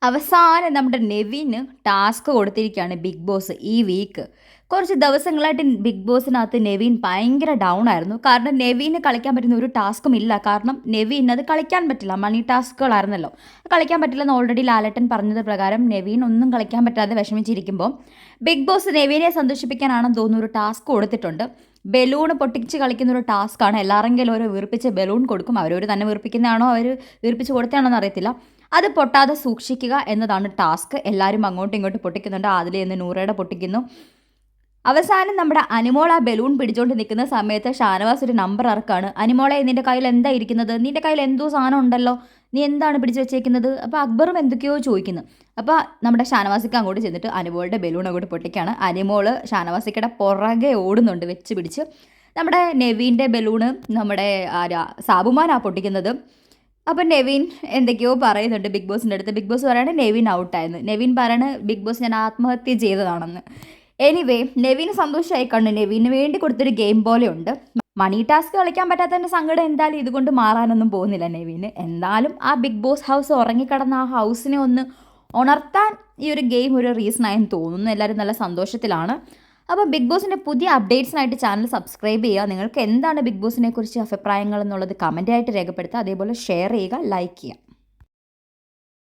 അവസാനം നമ്മുടെ നെവിന് ടാസ്ക് കൊടുത്തിരിക്കുകയാണ് ബിഗ് ബോസ് ഈ വീക്ക്. കുറച്ച് ദിവസങ്ങളായിട്ട് ബിഗ് ബോസിനകത്ത് നെവിൻ ഭയങ്കര ഡൗൺ ആയിരുന്നു. കാരണം നെവിന് കളിക്കാൻ പറ്റുന്ന ഒരു ടാസ്കും ഇല്ല. കാരണം നെവിൻ അത് കളിക്കാൻ പറ്റില്ല, മണി ടാസ്കുകളായിരുന്നല്ലോ, കളിക്കാൻ പറ്റില്ലെന്ന് ഓൾറെഡി ലാലട്ടൻ പറഞ്ഞത് പ്രകാരം നെവിൻ ഒന്നും കളിക്കാൻ പറ്റാതെ വിഷമിച്ചിരിക്കുമ്പോൾ ബിഗ് ബോസ് നെവിനെ സന്തോഷിപ്പിക്കാനാണെന്ന് തോന്നുന്നു ഒരു ടാസ്ക് കൊടുത്തിട്ടുണ്ട്. ബലൂൺ പൊട്ടിച്ച് കളിക്കുന്ന ഒരു ടാസ്ക്കാണ്. എല്ലാവരെങ്കിലും ഓരോ വീർപ്പിച്ച് ബലൂൺ കൊടുക്കും. അവരൊരു തന്നെ വീർപ്പിക്കുന്നതാണോ അവർ വീർപ്പിച്ച് കൊടുത്തതാണോ എന്ന് അറിയത്തില്ല. അത് പൊട്ടാതെ സൂക്ഷിക്കുക എന്നതാണ് ടാസ്ക്. എല്ലാവരും അങ്ങോട്ടും ഇങ്ങോട്ടും പൊട്ടിക്കുന്നുണ്ട്. ആദിലെ നിന്ന് നൂറയുടെ പൊട്ടിക്കുന്നു. അവസാനം നമ്മുടെ അനിമോൾ ആ ബലൂൺ പിടിച്ചുകൊണ്ട് നിൽക്കുന്ന സമയത്ത് ഷാനവാസ് ഒരു നമ്പർ ഇറക്കാണ്. അനിമോളെ, നിന്റെ കയ്യിൽ എന്താ ഇരിക്കുന്നത്? നിന്റെ കയ്യിൽ എന്തോ സാധനം ഉണ്ടല്ലോ, നീ എന്താണ് പിടിച്ചു വെച്ചേക്കുന്നത്? അപ്പോൾ അക്ബറും എന്തൊക്കെയോ ചോദിക്കുന്നു. അപ്പോൾ നമ്മുടെ ഷാനവാസിക്ക് അങ്ങോട്ട് ചെന്നിട്ട് അനിമോളുടെ ബലൂൺ അങ്ങോട്ട് പൊട്ടിക്കുകയാണ്. അനിമോള് ഷാനവാസിക്കയുടെ പുറകെ ഓടുന്നുണ്ട് വെച്ച് പിടിച്ച്. നമ്മുടെ നെവീൻ്റെ ബലൂണ് നമ്മുടെ സാബുമാനാ പൊട്ടിക്കുന്നത്. അപ്പം നെവിൻ എന്തൊക്കെയോ പറയുന്നുണ്ട് ബിഗ് ബോസിൻ്റെ അടുത്ത്. ബിഗ് ബോസ് പറയാണ് നെവിൻ ഔട്ടായെന്ന്. നെവിൻ പറയാണ് ബിഗ് ബോസ് ഞാൻ ആത്മഹത്യ ചെയ്തതാണെന്ന്. എനിവേ, നെവിന് സന്തോഷമായി കണ്ടു. നെവിന് വേണ്ടി കൊടുത്തൊരു ഗെയിം പോലെയുണ്ട്. മണി ടാസ്ക് കളിക്കാൻ പറ്റാത്തതിൻ്റെ സങ്കടം എന്തായാലും ഇതുകൊണ്ട് മാറാനൊന്നും പോകുന്നില്ല നെവിന്. എന്തായാലും ആ ബിഗ് ബോസ് ഹൗസ് ഉറങ്ങിക്കിടന്ന ആ ഹൗസിനെ ഒന്ന് ഉണർത്താൻ ഈ ഒരു ഗെയിം ഒരു റീസണായെന്ന് തോന്നുന്നു. എല്ലാവരും നല്ല സന്തോഷത്തിലാണ്. അപ്പോൾ ബിഗ് ബോസിൻ്റെ പുതിയ അപ്ഡേറ്റ്സിനായിട്ട് ചാനൽ സബ്സ്ക്രൈബ് ചെയ്യുക. നിങ്ങൾക്ക് എന്താണ് ബിഗ് ബോസിനെ കുറിച്ച് അഭിപ്രായങ്ങൾ എന്നുള്ളത് കമൻറ്റായിട്ട് രേഖപ്പെടുത്തുക. അതേപോലെ ഷെയർ ചെയ്യുക, ലൈക്ക് ചെയ്യുക.